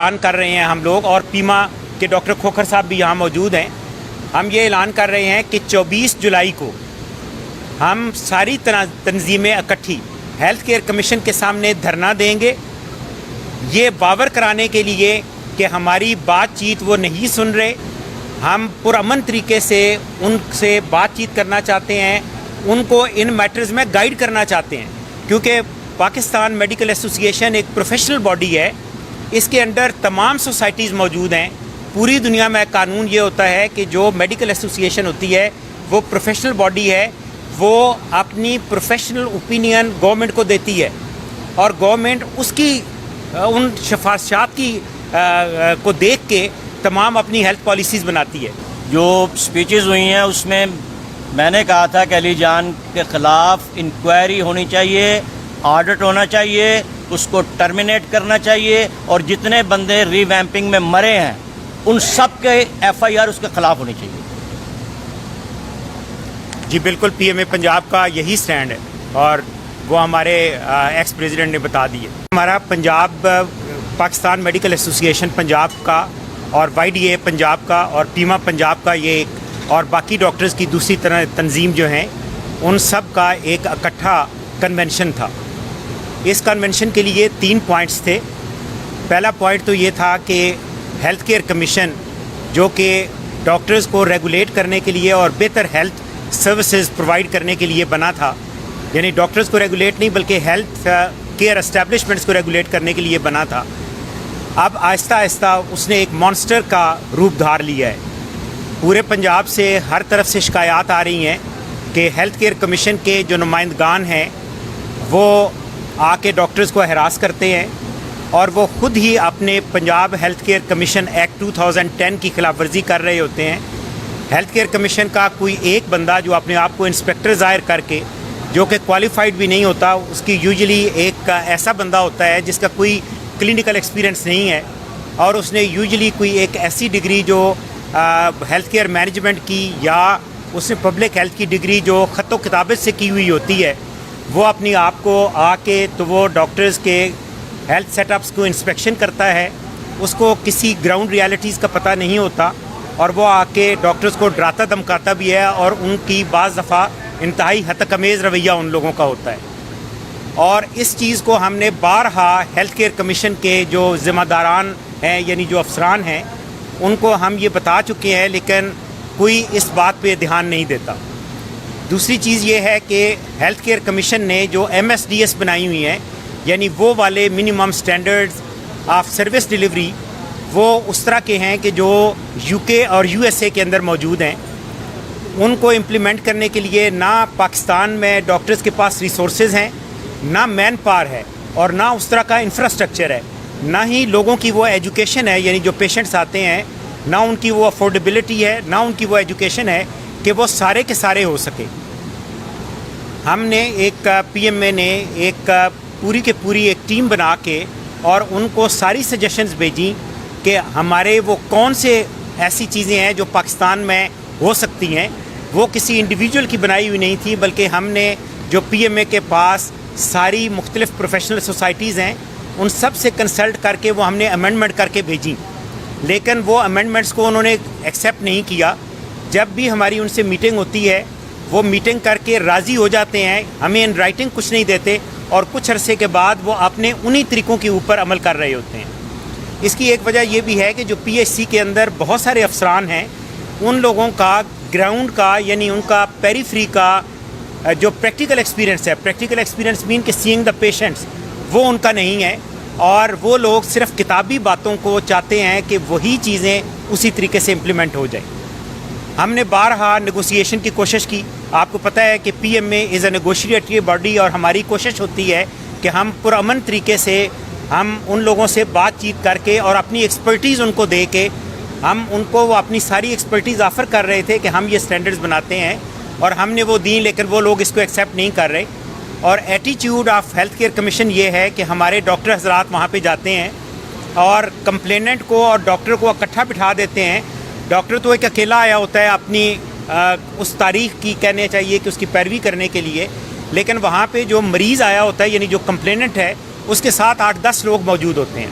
اعلان کر رہے ہیں ہم لوگ، اور پیما کے ڈاکٹر کھوکھر صاحب بھی یہاں موجود ہیں. ہم یہ اعلان کر رہے ہیں کہ 24 جولائی کو ہم ساری تنظیمیں اکٹھی ہیلتھ کیئر کمیشن کے سامنے دھرنا دیں گے، یہ باور کرانے کے لیے کہ ہماری بات چیت وہ نہیں سن رہے. ہم پرامن طریقے سے ان سے بات چیت کرنا چاہتے ہیں، ان کو ان میٹرز میں گائیڈ کرنا چاہتے ہیں، کیونکہ پاکستان میڈیکل ایسوسی ایشن ایک پروفیشنل باڈی ہے. اس کے انڈر تمام سوسائٹیز موجود ہیں. پوری دنیا میں قانون یہ ہوتا ہے کہ جو میڈیکل ایسوسی ایشن ہوتی ہے وہ پروفیشنل باڈی ہے، وہ اپنی پروفیشنل اوپینین گورنمنٹ کو دیتی ہے، اور گورنمنٹ اس کی ان شفافیات کی کو دیکھ کے تمام اپنی ہیلتھ پالیسیز بناتی ہے. جو سپیچز ہوئی ہیں اس میں میں نے کہا تھا کہ علی جان کے خلاف انکوائری ہونی چاہیے، آڈٹ ہونا چاہیے، اس کو ٹرمینیٹ کرنا چاہیے، اور جتنے بندے ری ویمپنگ میں مرے ہیں ان سب کے ایف آئی آر اس کے خلاف ہونی چاہیے. جی بالکل، پی ایم اے پنجاب کا یہی سٹینڈ ہے، اور وہ ہمارے ایکس پریزیڈنٹ نے بتا دی ہے. ہمارا پنجاب پاکستان میڈیکل ایسوسی ایشن پنجاب کا، اور وائی ڈی اے پنجاب کا، اور پیما پنجاب کا، یہ ایک اور باقی ڈاکٹرز کی دوسری طرح تنظیم جو ہیں ان سب کا ایک اکٹھا کنونشن تھا. اس کنونشن کے لیے 3 پوائنٹس تھے. پہلا پوائنٹ تو یہ تھا کہ ہیلتھ کیئر کمیشن جو کہ ڈاکٹرز کو ریگولیٹ کرنے کے لیے اور بہتر ہیلتھ سروسز پرووائڈ کرنے کے لیے بنا تھا، یعنی ڈاکٹرز کو ریگولیٹ نہیں بلکہ ہیلتھ کیئر اسٹیبلشمنٹس کو ریگولیٹ کرنے کے لیے بنا تھا. اب آہستہ آہستہ اس نے ایک مانسٹر کا روپ دھار لیا ہے. پورے پنجاب سے ہر طرف سے شکایات آ رہی ہیں کہ ہیلتھ کیئر کمیشن کے جو نمائندگان ہیں وہ آ کے ڈاکٹرز کو ہراس کرتے ہیں، اور وہ خود ہی اپنے Punjab health care commission act 2010 کی خلاف ورزی کر رہے ہوتے ہیں. ہیلتھ کیئر کمیشن کا کوئی ایک بندہ جو اپنے آپ کو انسپیکٹر ظاہر کر کے، جو کہ کوالیفائڈ بھی نہیں ہوتا، اس کی یوزلی ایک ایسا بندہ ہوتا ہے جس کا کوئی کلینکل ایکسپیرینس نہیں ہے، اور اس نے یوزلی کوئی ایک ایسی ڈگری جو ہیلتھ کیئر مینجمنٹ کی، یا اس نے پبلک ہیلتھ کی ڈگری جو خط و کتابت سے کی ہوئی ہوتی ہے، وہ اپنی آپ کو آ کے تو وہ ڈاکٹرز کے ہیلتھ سیٹ اپس کو انسپیکشن کرتا ہے. اس کو کسی گراؤنڈ ریالٹیز کا پتہ نہیں ہوتا، اور وہ آ کے ڈاکٹرز کو ڈراتا دمکاتا بھی ہے، اور ان کی بعض دفعہ انتہائی ہتک رویہ ان لوگوں کا ہوتا ہے. اور اس چیز کو ہم نے بارہا ہیلتھ کیئر کمیشن کے جو ذمہ داران ہیں، یعنی جو افسران ہیں، ان کو ہم یہ بتا چکے ہیں، لیکن کوئی اس بات پہ دھیان نہیں دیتا. دوسری چیز یہ ہے کہ ہیلتھ کیئر کمیشن نے جو ایم ایس ڈی ایس بنائی ہوئی ہیں، یعنی وہ والے minimum standards of service delivery, وہ اس طرح کے ہیں کہ جو یو کے اور یو ایس اے کے اندر موجود ہیں. ان کو امپلیمنٹ کرنے کے لیے نہ پاکستان میں ڈاکٹرز کے پاس ریسورسز ہیں، نہ مین پاور ہے، اور نہ اس طرح کا انفراسٹرکچر ہے، نہ ہی لوگوں کی وہ ایجوکیشن ہے، یعنی جو پیشنٹس آتے ہیں نہ ان کی وہ افورڈیبلٹی ہے، نہ ان کی وہ ایجوکیشن ہے کہ وہ سارے کے سارے ہو سکے. ہم نے ایک پی ایم اے نے ایک پوری کے پوری ایک ٹیم بنا کے اور ان کو ساری سجیشنز بھیجیں کہ ہمارے وہ کون سے ایسی چیزیں ہیں جو پاکستان میں ہو سکتی ہیں. وہ کسی انڈیویجول کی بنائی ہوئی نہیں تھی، بلکہ ہم نے جو پی ایم اے کے پاس ساری مختلف پروفیشنل سوسائٹیز ہیں ان سب سے کنسلٹ کر کے وہ ہم نے امینڈمنٹ کر کے بھیجیں، لیکن وہ امینڈمنٹس کو انہوں نے ایکسیپٹ نہیں کیا. جب بھی ہماری ان سے میٹنگ ہوتی ہے وہ میٹنگ کر کے راضی ہو جاتے ہیں، ہمیں ان رائٹنگ کچھ نہیں دیتے، اور کچھ عرصے کے بعد وہ اپنے انہی طریقوں کے اوپر عمل کر رہے ہوتے ہیں. اس کی ایک وجہ یہ بھی ہے کہ جو پی ایچ سی کے اندر بہت سارے افسران ہیں، ان لوگوں کا گراؤنڈ کا، یعنی ان کا پیری فری کا جو پریکٹیکل ایکسپیرینس ہے، پریکٹیکل ایکسپیرینس مین کہ سینگ دا پیشنٹس، وہ ان کا نہیں ہے. اور وہ لوگ صرف کتابی باتوں کو چاہتے ہیں کہ وہی چیزیں اسی طریقے سے امپلیمنٹ ہو جائیں. ہم نے بارہا نیگوسیشن کی کوشش کی. آپ کو پتہ ہے کہ پی ایم اے از اے نیگوشیٹری باڈی، اور ہماری کوشش ہوتی ہے کہ ہم پرامن طریقے سے ہم ان لوگوں سے بات چیت کر کے اور اپنی ایکسپرٹیز ان کو دے کے، ہم ان کو وہ اپنی ساری ایکسپرٹیز آفر کر رہے تھے کہ ہم یہ سٹینڈرڈز بناتے ہیں، اور ہم نے وہ دیں، لیکن وہ لوگ اس کو ایکسیپٹ نہیں کر رہے. اور ایٹیچیوڈ آف ہیلتھ کیئر کمیشن یہ ہے کہ ہمارے ڈاکٹر حضرات وہاں پہ جاتے ہیں اور کمپلیننٹ کو اور ڈاکٹر کو اکٹھا بٹھا دیتے ہیں. ڈاکٹر تو ایک اکیلا آیا ہوتا ہے اپنی اس تاریخ کی کہنے چاہیے کہ اس کی پیروی کرنے کے لیے، لیکن وہاں پہ جو مریض آیا ہوتا ہے، یعنی جو کمپلیننٹ ہے، اس کے ساتھ 8-10 لوگ موجود ہوتے ہیں.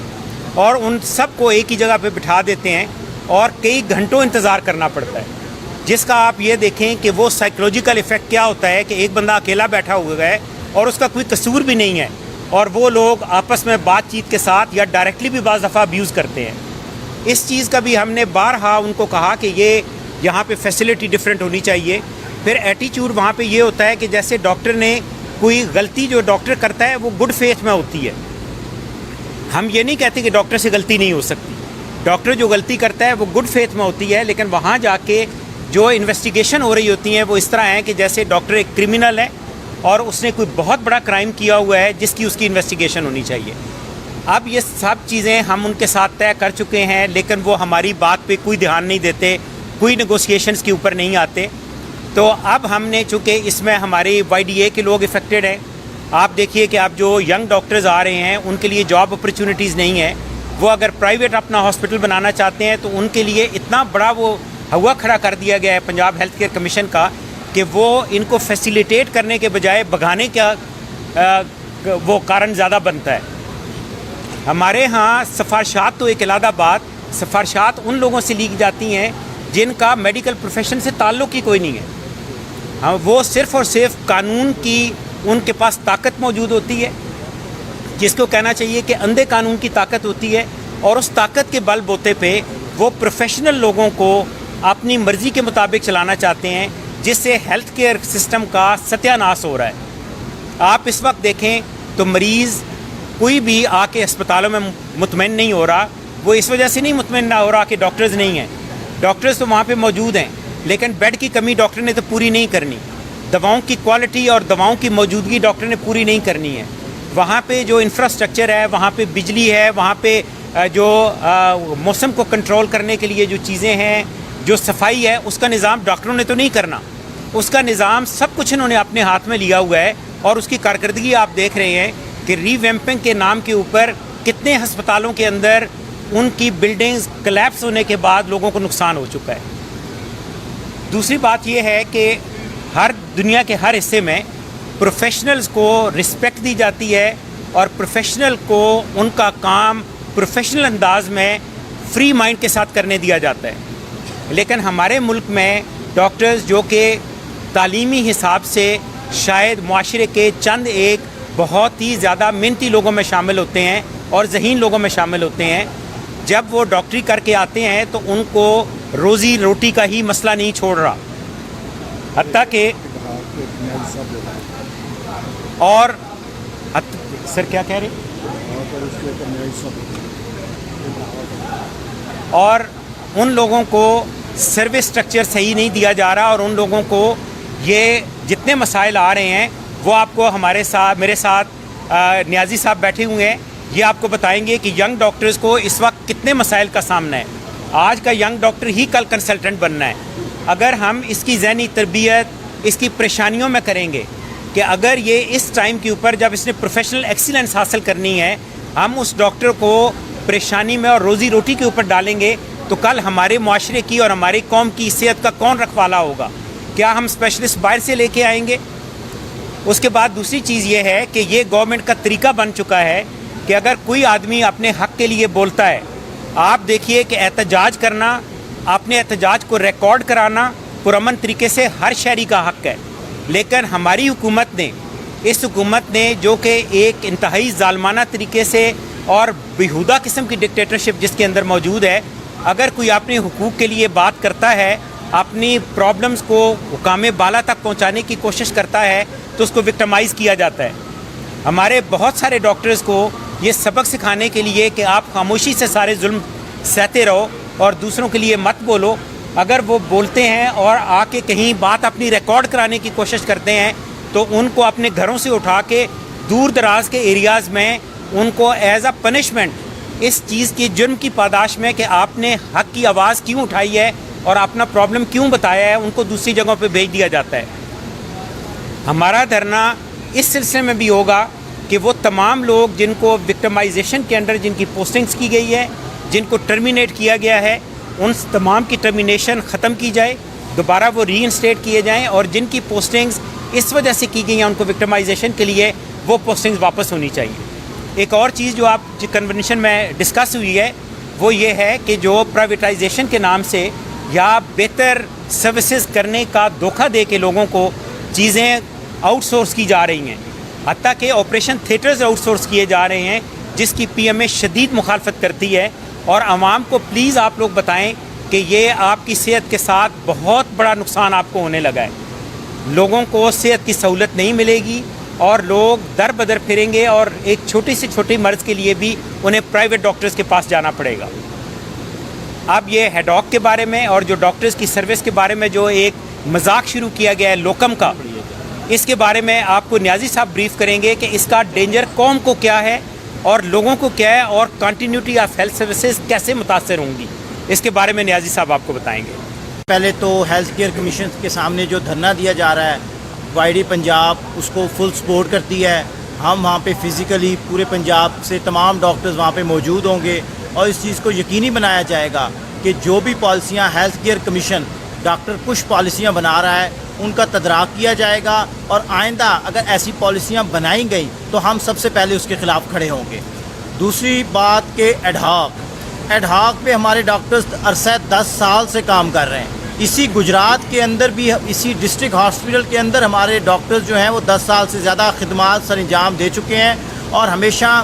اور ان سب کو ایک ہی جگہ پہ بٹھا دیتے ہیں اور کئی گھنٹوں انتظار کرنا پڑتا ہے، جس کا آپ یہ دیکھیں کہ وہ سائیکولوجیکل ایفیکٹ کیا ہوتا ہے کہ ایک بندہ اکیلا بیٹھا ہوا ہے اور اس کا کوئی قصور بھی نہیں ہے، اور وہ لوگ آپس میں بات چیت کے ساتھ یا ڈائریکٹلی بھی بعض دفعہ ابیوز کرتے ہیں۔ اس چیز کا بھی ہم نے بارہا ان کو کہا کہ یہ یہاں پہ فیسلٹی ڈفرینٹ ہونی چاہیے۔ پھر ایٹیچیوڈ وہاں پہ یہ ہوتا ہے کہ جیسے ڈاکٹر نے کوئی غلطی جو ڈاکٹر کرتا ہے وہ گڈ فیتھ میں ہوتی ہے۔ ہم یہ نہیں کہتے کہ ڈاکٹر سے غلطی نہیں ہو سکتی، ڈاکٹر جو غلطی کرتا ہے وہ گڈ فیتھ میں ہوتی ہے، لیکن وہاں جا کے جو انویسٹیگیشن ہو رہی ہوتی ہیں وہ اس طرح ہیں کہ جیسے ڈاکٹر ایک کرمنل ہے اور اس نے کوئی بہت بڑا کرائم کیا ہوا ہے جس کی اس کی انویسٹیگیشن ہونی چاہیے۔ اب یہ سب چیزیں ہم ان کے ساتھ طے کر چکے ہیں، لیکن وہ ہماری بات پہ کوئی دھیان نہیں دیتے، کوئی نیگوسیشنز کے اوپر نہیں آتے۔ تو اب ہم نے چونکہ اس میں ہماری YDA کے لوگ افیکٹڈ ہیں، آپ دیکھیے کہ اب جو ینگ ڈاکٹرز آ رہے ہیں ان کے لیے جاب اپرچونیٹیز نہیں ہیں، وہ اگر پرائیویٹ اپنا ہاسپٹل بنانا چاہتے ہیں تو ان کے لیے اتنا بڑا وہ ہوا کھڑا کر دیا گیا ہے پنجاب ہیلتھ کیئر کمیشن کا کہ وہ ان کو فیسیلیٹیٹ کرنے کے بجائے بھگانے کا وہ کارن زیادہ بنتا ہے۔ ہمارے ہاں سفارشات تو ایک علیحدہ بات، سفارشات ان لوگوں سے لی جاتی ہیں جن کا میڈیکل پروفیشن سے تعلق ہی کوئی نہیں ہے، ہاں وہ صرف اور صرف قانون کی ان کے پاس طاقت موجود ہوتی ہے، جس کو کہنا چاہیے کہ اندھے قانون کی طاقت ہوتی ہے، اور اس طاقت کے بل بوتے پہ وہ پروفیشنل لوگوں کو اپنی مرضی کے مطابق چلانا چاہتے ہیں، جس سے ہیلتھ کیئر سسٹم کا ستیہ ناش ہو رہا ہے۔ آپ اس وقت دیکھیں تو مریض کوئی بھی آ کے اسپتالوں میں مطمئن نہیں ہو رہا، وہ اس وجہ سے نہیں مطمئن نہ ہو رہا کہ ڈاکٹرز نہیں ہیں، ڈاکٹرز تو وہاں پہ موجود ہیں، لیکن بیڈ کی کمی ڈاکٹر نے تو پوری نہیں کرنی، دواؤں کی کوالٹی اور دواؤں کی موجودگی ڈاکٹر نے پوری نہیں کرنی ہے، وہاں پہ جو انفراسٹرکچر ہے، وہاں پہ بجلی ہے، وہاں پہ جو موسم کو کنٹرول کرنے کے لیے جو چیزیں ہیں، جو صفائی ہے، اس کا نظام ڈاکٹروں نے تو نہیں کرنا، اس کا نظام سب کچھ انہوں نے اپنے ہاتھ میں لیا ہوا ہے، اور اس کی کارکردگی آپ دیکھ رہے ہیں کہ ری ویمپنگ کے نام کے اوپر کتنے ہسپتالوں کے اندر ان کی بلڈنگز کلیپس ہونے کے بعد لوگوں کو نقصان ہو چکا ہے۔ دوسری بات یہ ہے کہ ہر دنیا کے ہر حصے میں پروفیشنلز کو رسپیکٹ دی جاتی ہے، اور پروفیشنل کو ان کا کام پروفیشنل انداز میں فری مائنڈ کے ساتھ کرنے دیا جاتا ہے، لیکن ہمارے ملک میں ڈاکٹرز جو کہ تعلیمی حساب سے شاید معاشرے کے چند ایک بہت ہی زیادہ محنتی لوگوں میں شامل ہوتے ہیں اور ذہین لوگوں میں شامل ہوتے ہیں، جب وہ ڈاکٹری کر کے آتے ہیں تو ان کو روزی روٹی کا ہی مسئلہ نہیں چھوڑ رہا، حتیٰ کہ اور سر کیا کہہ رہے، اور ان لوگوں کو سروس سٹرکچر صحیح نہیں دیا جا رہا، اور ان لوگوں کو یہ جتنے مسائل آ رہے ہیں وہ آپ کو ہمارے ساتھ میرے ساتھ نیازی صاحب بیٹھے ہوئے ہیں، یہ آپ کو بتائیں گے کہ ینگ ڈاکٹرز کو اس وقت کتنے مسائل کا سامنا ہے۔ آج کا ینگ ڈاکٹر ہی کل کنسلٹنٹ بننا ہے، اگر ہم اس کی ذہنی تربیت اس کی پریشانیوں میں کریں گے کہ اگر یہ اس ٹائم کے اوپر جب اس نے پروفیشنل ایکسیلنس حاصل کرنی ہے، ہم اس ڈاکٹر کو پریشانی میں اور روزی روٹی کے اوپر ڈالیں گے تو کل ہمارے معاشرے کی اور ہماری قوم کی صحت کا کون رکھوالا ہوگا؟ کیا ہم اسپیشلسٹ باہر سے لے کے آئیں گے؟ اس کے بعد دوسری چیز یہ ہے کہ یہ گورنمنٹ کا طریقہ بن چکا ہے کہ اگر کوئی آدمی اپنے حق کے لیے بولتا ہے، آپ دیکھیے کہ احتجاج کرنا، اپنے احتجاج کو ریکارڈ کرانا پرامن طریقے سے ہر شہری کا حق ہے، لیکن ہماری حکومت نے، اس حکومت نے جو کہ ایک انتہائی ظالمانہ طریقے سے اور بیہودہ قسم کی ڈکٹیٹرشپ جس کے اندر موجود ہے، اگر کوئی اپنے حقوق کے لیے بات کرتا ہے، اپنی پرابلمز کو حکام بالا تک پہنچانے کی کوشش کرتا ہے تو اس کو وکٹمائز کیا جاتا ہے۔ ہمارے بہت سارے ڈاکٹرز کو یہ سبق سکھانے کے لیے کہ آپ خاموشی سے سارے ظلم سہتے رہو اور دوسروں کے لیے مت بولو، اگر وہ بولتے ہیں اور آ کے کہیں بات اپنی ریکارڈ کرانے کی کوشش کرتے ہیں تو ان کو اپنے گھروں سے اٹھا کے دور دراز کے ایریاز میں ان کو ایز اے پنشمنٹ اس چیز کی جرم کی پاداش میں کہ آپ نے حق کی آواز کیوں اٹھائی ہے اور اپنا پرابلم کیوں بتایا ہے، ان کو دوسری جگہوں پہ بھیج دیا جاتا ہے۔ ہمارا دھرنا اس سلسلے میں بھی ہوگا کہ وہ تمام لوگ جن کو وکٹمائزیشن کے انڈر جن کی پوسٹنگز کی گئی ہے، جن کو ٹرمینیٹ کیا گیا ہے، ان تمام کی ٹرمینیشن ختم کی جائے، دوبارہ وہ ری انسٹیٹ کیے جائیں، اور جن کی پوسٹنگز اس وجہ سے کی گئی ہیں ان کو وکٹمائزیشن کے لیے، وہ پوسٹنگز واپس ہونی چاہیے۔ ایک اور چیز جو آپ کنونشن میں ڈسکس ہوئی ہے وہ یہ ہے کہ جو پرائیویٹائزیشن کے نام سے یا بہتر سروسز کرنے کا دھوکہ دے کے لوگوں کو چیزیں آؤٹ سورس کی جا رہی ہیں، حتیٰ کہ آپریشن تھیٹرز آؤٹ سورس کیے جا رہے ہیں، جس کی پی ایم اے شدید مخالفت کرتی ہے. اور عوام کو پلیز آپ لوگ بتائیں کہ یہ آپ کی صحت کے ساتھ بہت بڑا نقصان آپ کو ہونے لگا ہے. لوگوں کو صحت کی سہولت نہیں ملے گی اور لوگ در بدر پھریں گے، اور ایک چھوٹی سے چھوٹی مرض کے لیے بھی انہیں پرائیویٹ ڈاکٹرز کے پاس جانا پڑے گا. اب یہ ہیڈاک کے بارے میں اور جو ڈاکٹرز کی سروس کے بارے میں جو ایک مذاق شروع کیا گیا ہے لوکم کا، اس کے بارے میں آپ کو نیازی صاحب بریف کریں گے کہ اس کا ڈینجر قوم کو کیا ہے اور لوگوں کو کیا ہے، اور کنٹینیوٹی آف ہیلتھ سروسز کیسے متاثر ہوں گی. اس کے بارے میں نیازی صاحب آپ کو بتائیں گے. پہلے تو ہیلتھ کیئر کمیشن کے سامنے جو دھرنا دیا جا رہا ہے، وائی ڈی پنجاب اس کو فل سپورٹ کرتی ہے. ہم وہاں پہ فزیکلی پورے پنجاب سے تمام ڈاکٹرز وہاں پہ موجود ہوں گے، اور اس چیز کو یقینی بنایا جائے گا کہ جو بھی پالیسیاں ہیلتھ کیئر کمیشن ڈاکٹر کچھ پالیسیاں بنا رہا ہے ان کا تدارک کیا جائے گا، اور آئندہ اگر ایسی پالیسیاں بنائی گئی تو ہم سب سے پہلے اس کے خلاف کھڑے ہوں گے. دوسری بات کہ ایڈ ہاک پہ ہمارے ڈاکٹرز عرصہ 10 سال سے کام کر رہے ہیں. اسی گجرات کے اندر بھی اسی ڈسٹرکٹ ہاسپٹل کے اندر ہمارے ڈاکٹرز جو ہیں وہ 10 سال سے زیادہ خدمات سر انجام دے چکے ہیں. اور ہمیشہ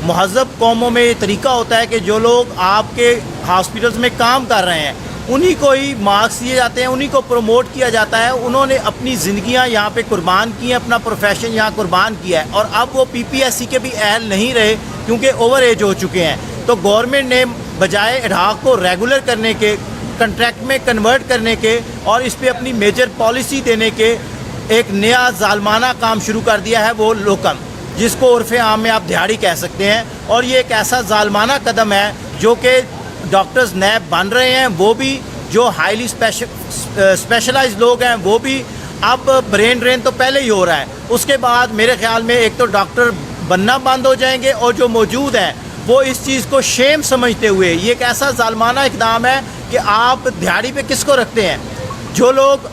مہذب قوموں میں یہ طریقہ ہوتا ہے کہ جو لوگ آپ کے ہاسپٹلز میں کام کر رہے ہیں انہی کو ہی مارکس دیے جاتے ہیں، انہی کو پروموٹ کیا جاتا ہے. انہوں نے اپنی زندگیاں یہاں پہ قربان کی ہیں، اپنا پروفیشن یہاں قربان کیا ہے، اور اب وہ پی پی ایس سی کے بھی اہل نہیں رہے کیونکہ اوور ایج ہو چکے ہیں. تو گورنمنٹ نے بجائے اڈھاک کو ریگولر کرنے کے، کنٹریکٹ میں کنورٹ کرنے کے اور اس پہ اپنی میجر پالیسی دینے کے، ایک نیا ظالمانہ کام شروع کر دیا ہے، وہ لوکم، جس کو عرف عام میں آپ دہاڑی کہہ سکتے ہیں. اور یہ ایک ایسا ظالمانہ قدم ہے جو کہ ڈاکٹرز نیب بن رہے ہیں، وہ بھی جو ہائیلی اسپیشلائز لوگ ہیں وہ بھی. اب برین ڈرین تو پہلے ہی ہو رہا ہے، اس کے بعد میرے خیال میں ایک تو ڈاکٹر بننا بند ہو جائیں گے، اور جو موجود ہیں وہ اس چیز کو شیم سمجھتے ہوئے، یہ ایک ایسا ظالمانہ اقدام ہے کہ آپ دہاڑی پہ کس کو رکھتے ہیں. جو لوگ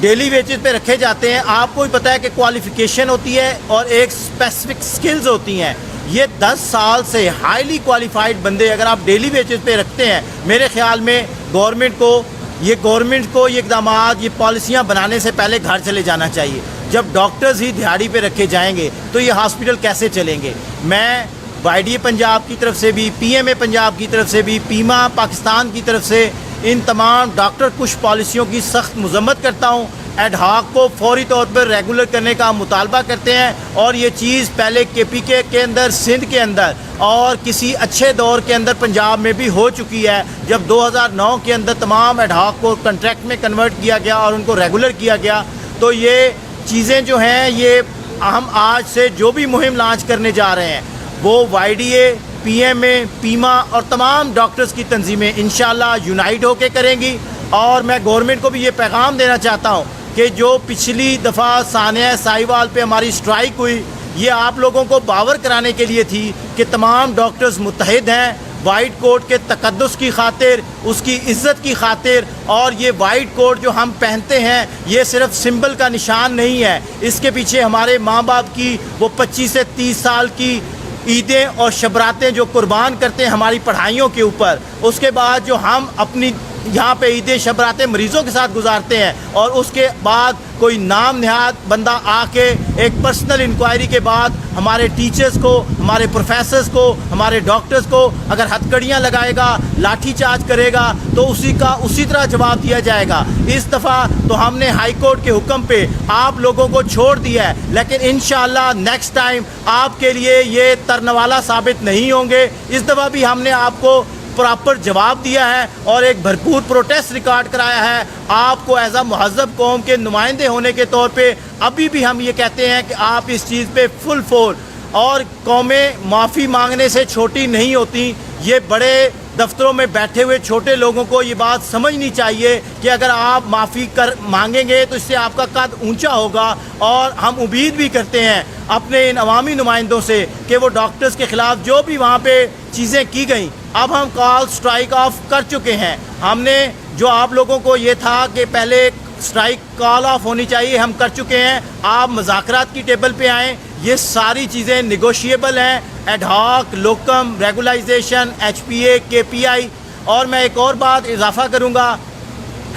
ڈیلی ویجز پہ رکھے جاتے ہیں، آپ کو بھی پتہ ہے کہ کوالیفیکیشن ہوتی ہے اور ایک اسپیسیفک سکلز ہوتی ہیں. یہ 10 سال سے ہائیلی کوالیفائڈ بندے اگر آپ ڈیلی ویجز پہ رکھتے ہیں، میرے خیال میں گورنمنٹ کو یہ اقدامات، یہ پالیسیاں بنانے سے پہلے گھر چلے جانا چاہیے. جب ڈاکٹرز ہی دہاڑی پہ رکھے جائیں گے تو یہ ہاسپٹل کیسے چلیں گے. میں وائی ڈی پنجاب کی طرف سے بھی، پی ایم اے پنجاب کی طرف سے بھی، پیما پاکستان کی طرف سے ان تمام ڈاکٹر کچھ پالیسیوں کی سخت مذمت کرتا ہوں. ایڈ ہاک کو فوری طور پر ریگولر کرنے کا مطالبہ کرتے ہیں، اور یہ چیز پہلے کے پی کے اندر، سندھ کے اندر اور کسی اچھے دور کے اندر پنجاب میں بھی ہو چکی ہے، جب 2009 کے اندر تمام ایڈ ہاک کو کنٹریکٹ میں کنورٹ کیا گیا اور ان کو ریگولر کیا گیا. تو یہ چیزیں جو ہیں، یہ ہم آج سے جو بھی مہم لانچ کرنے جا رہے ہیں وہ Y D A, P M A, PIMA اور تمام ڈاکٹرز کی تنظیمیں انشاءاللہ یونائٹ ہو کے کریں گی. اور میں گورنمنٹ کو بھی یہ پیغام دینا چاہتا ہوں کہ جو پچھلی دفعہ ثانیہ ساہیوال پہ ہماری اسٹرائک ہوئی، یہ آپ لوگوں کو باور کرانے کے لیے تھی کہ تمام ڈاکٹرز متحد ہیں وائٹ کوٹ کے تقدس کی خاطر، اس کی عزت کی خاطر. اور یہ وائٹ کوٹ جو ہم پہنتے ہیں یہ صرف سمبل کا نشان نہیں ہے، اس کے پیچھے ہمارے ماں باپ کی وہ 25 سے 30 سال کی عیدیں اور شبراتیں جو قربان کرتے ہیں ہماری پڑھائیوں کے اوپر. اس کے بعد جو ہم اپنی یہاں پہ عیدیں شبراتیں مریضوں کے ساتھ گزارتے ہیں، اور اس کے بعد کوئی نام نہاد بندہ آ کے ایک پرسنل انکوائری کے بعد ہمارے ٹیچرز کو، ہمارے پروفیسرز کو، ہمارے ڈاکٹرز کو اگر ہتھکڑیاں لگائے گا، لاٹھی چارج کرے گا تو اسی طرح جواب دیا جائے گا. اس دفعہ تو ہم نے ہائی کورٹ کے حکم پہ آپ لوگوں کو چھوڑ دیا ہے، لیکن انشاءاللہ نیکسٹ ٹائم آپ کے لیے یہ ترنوالا ثابت نہیں ہوں گے. اس دفعہ بھی ہم نے آپ کو پراپر جواب دیا ہے اور ایک بھرپور پروٹیسٹ ریکارڈ کرایا ہے. آپ کو ایز اے مہذب قوم کے نمائندے ہونے کے طور پہ ابھی بھی ہم یہ کہتے ہیں کہ آپ اس چیز پہ فل فور، اور قومیں معافی مانگنے سے چھوٹی نہیں ہوتی. یہ بڑے دفتروں میں بیٹھے ہوئے چھوٹے لوگوں کو یہ بات سمجھنی چاہیے کہ اگر آپ معافی مانگیں گے تو اس سے آپ کا قد اونچا ہوگا. اور ہم امید بھی کرتے ہیں اپنے ان عوامی نمائندوں سے کہ وہ ڈاکٹرز کے خلاف جو بھی وہاں پہ چیزیں کی گئیں، اب ہم کال سٹرائک آف کر چکے ہیں. ہم نے جو آپ لوگوں کو یہ تھا کہ پہلے سٹرائک کال آف ہونی چاہیے، ہم کر چکے ہیں. آپ مذاکرات کی ٹیبل پہ آئیں. یہ ساری چیزیں نیگوشیبل ہیں، ایڈ ہاک، لوکم، ریگولائزیشن، ایچ پی اے، کے پی آئی. اور میں ایک اور بات اضافہ کروں گا،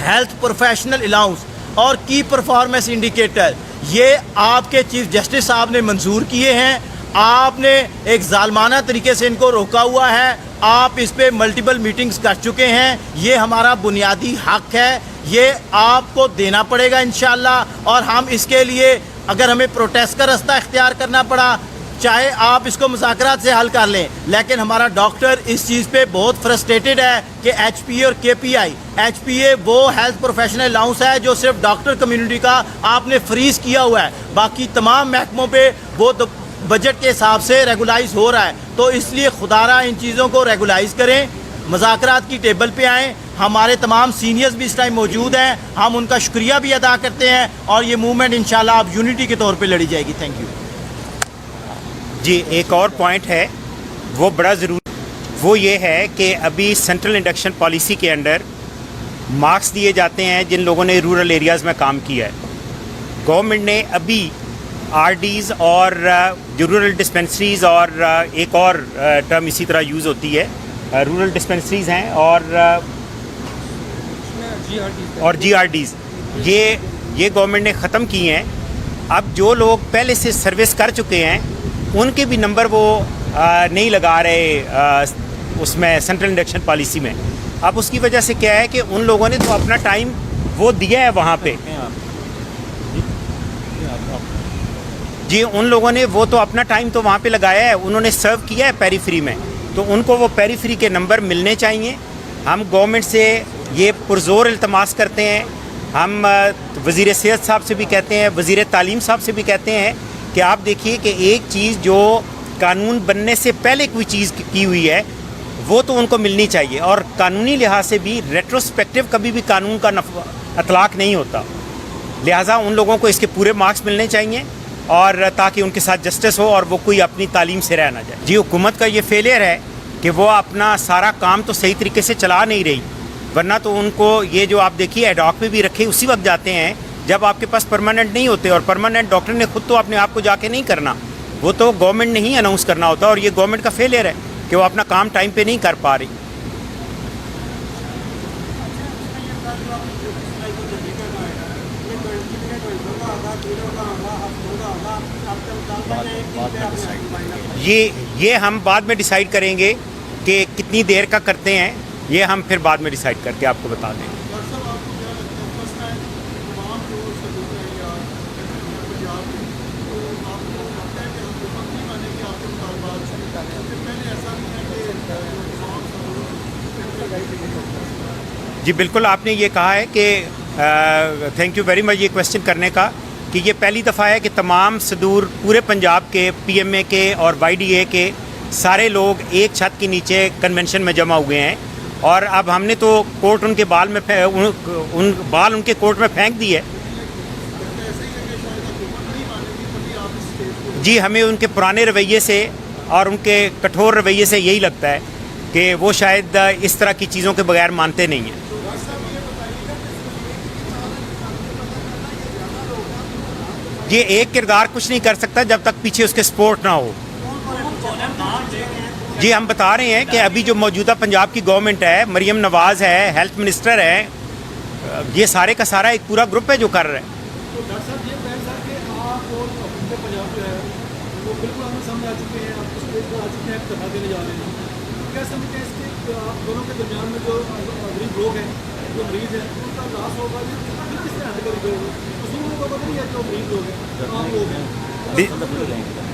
ہیلتھ پروفیشنل الاؤنس اور کی پرفارمنس انڈیکیٹر، یہ آپ کے چیف جسٹس صاحب نے منظور کیے ہیں. آپ نے ایک ظالمانہ طریقے سے ان کو روکا ہوا ہے، آپ اس پہ ملٹیپل میٹنگز کر چکے ہیں. یہ ہمارا بنیادی حق ہے، یہ آپ کو دینا پڑے گا انشاءاللہ. اور ہم اس کے لیے اگر ہمیں پروٹیسٹ کا رستہ اختیار کرنا پڑا، چاہے آپ اس کو مذاکرات سے حل کر لیں، لیکن ہمارا ڈاکٹر اس چیز پہ بہت فرسٹریٹڈ ہے کہ ایچ پی اے اور کے پی آئی، ایچ پی اے وہ ہیلتھ پروفیشنل الاؤنس ہے جو صرف ڈاکٹر کمیونٹی کا آپ نے فریز کیا ہوا ہے، باقی تمام محکموں پہ وہ بجٹ کے حساب سے ریگولائز ہو رہا ہے. تو اس لیے خدارہ ان چیزوں کو ریگولائز کریں، مذاکرات کی ٹیبل پہ آئیں. ہمارے تمام سینئرز بھی اس ٹائم موجود ہیں، ہم ان کا شکریہ بھی ادا کرتے ہیں، اور یہ موومنٹ انشاءاللہ اب یونٹی کے طور پہ لڑی جائے گی. Thank you. جی ایک اور پوائنٹ ہے وہ بڑا ضروری، وہ یہ ہے کہ ابھی سینٹرل انڈکشن پالیسی کے انڈر مارکس دیے جاتے ہیں جن لوگوں نے رورل ایریاز میں کام کیا ہے. گورنمنٹ نے ابھی آر ڈیز اور جو رورل ڈسپنسریز اور ایک اور ٹرم اسی طرح یوز ہوتی ہے، رورل ڈسپنسریز ہیں اور جی آر ڈیز، یہ گورنمنٹ نے ختم کی ہیں. اب جو لوگ پہلے سے سروس کر چکے ہیں ان کے بھی نمبر وہ نہیں لگا رہے اس میں سینٹرل انڈکشن پالیسی میں. اب اس کی وجہ سے کیا ہے کہ ان لوگوں نے تو اپنا ٹائم وہ دیا ہے وہاں پہ، جی ان لوگوں نے وہ تو اپنا ٹائم تو وہاں پہ لگایا ہے، انہوں نے سرو کیا ہے پیری فری میں، تو ان کو وہ پیری فری کے نمبر ملنے چاہیے. ہم گورنمنٹ سے یہ پرزور التماس کرتے ہیں، ہم وزیر صحت صاحب سے بھی کہتے ہیں، وزیر تعلیم صاحب سے بھی کہتے ہیں کہ آپ دیکھیے کہ ایک چیز جو قانون بننے سے پہلے کوئی چیز کی ہوئی ہے وہ تو ان کو ملنی چاہیے، اور قانونی لحاظ سے بھی ریٹروسپیکٹو کبھی بھی قانون کا اطلاق نہیں ہوتا، لہٰذا ان لوگوں کو اس کے پورے مارکس ملنے چاہیے اور تاکہ ان کے ساتھ جسٹس ہو اور وہ کوئی اپنی تعلیم سے رہ نہ جائے. جی حکومت کا یہ فیلئر ہے کہ وہ اپنا سارا کام تو صحیح طریقے سے چلا نہیں رہی، ورنہ تو ان کو یہ جو آپ دیکھیے ایڈ ہاک پہ بھی رکھے اسی وقت جاتے ہیں جب آپ کے پاس پرماننٹ نہیں ہوتے، اور پرماننٹ ڈاکٹر نے خود تو اپنے آپ کو جا کے نہیں کرنا، وہ تو گورنمنٹ نے ہی اناؤنس کرنا ہوتا، اور یہ گورنمنٹ کا فیلئر ہے کہ وہ اپنا کام ٹائم پہ نہیں کر پا رہی. یہ ہم بعد میں ڈیسائیڈ کریں گے کہ کتنی دیر کا کرتے ہیں، یہ ہم پھر بعد میں ڈیسائیڈ کر کے آپ کو بتا دیں گے. جی بالکل، آپ نے یہ کہا ہے کہ تھینک یو ویری مچ یہ کویسچن کرنے کا، کہ یہ پہلی دفعہ ہے کہ تمام صدور پورے پنجاب کے پی ایم اے کے اور وائی ڈی اے کے سارے لوگ ایک چھت کے نیچے کنونشن میں جمع ہوئے ہیں، اور اب ہم نے تو کورٹ ان کے بال میں بال ان کے کورٹ میں پھینک دی ہے. جی ہمیں ان کے پرانے رویے سے اور ان کے کٹھور رویے سے یہی لگتا ہے کہ وہ شاید اس طرح کی چیزوں کے بغیر مانتے نہیں ہیں. یہ ایک کردار کچھ نہیں کر سکتا جب تک پیچھے اس کے سپورٹ نہ ہو. جی ہم بتا رہے ہیں کہ ابھی جو موجودہ پنجاب کی گورنمنٹ ہے، مریم نواز ہے، ہیلتھ منسٹر ہے، یہ سارے کا سارا ایک پورا گروپ ہے جو کر رہے ہیں.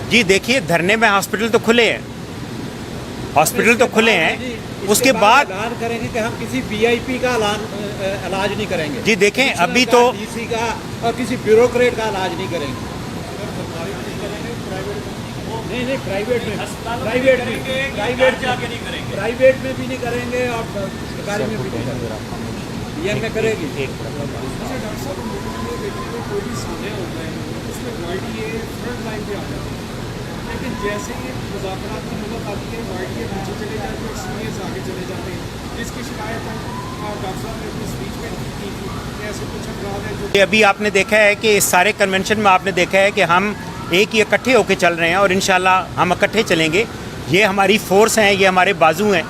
جی دیکھیے دھرنے میں ہاسپٹل تو کھلے ہیں، ہاسپٹل تو کھلے ہیں، اس کے بعد اعلان کریں گے کہ ہم کسی وی آئی پی کا علاج نہیں کریں گے. جی دیکھیں ابھی تو ڈی سی کا اور کسی بیوروکریٹ کا علاج نہیں کریں گے. نہیں پرائیویٹ میں بھی نہیں کریں گے اور سرکاری میں بھی نہیں کریں گے. پی ایم میں کرے گی. لیکن جیسے ہی مذاکرات کی مدت آتی ہے وائی ڈی اے پیچھے چلے جاتے ہیں، سینئرز آگے چلے جاتے ہیں، جس کی شکایت ڈاکٹر صاحب نے اپنی اسپیچ میں کی تھی کہ ایسے کچھ افراد ہیں جو ابھی آپ نے دیکھا ہے کہ اس سارے کنونشن میں آپ نے دیکھا ہے کہ ہم ایک ہی اکٹھے ہو کے چل رہے ہیں اور انشاءاللہ ہم اکٹھے چلیں گے. یہ ہماری فورس ہیں, یہ ہمارے بازو ہیں.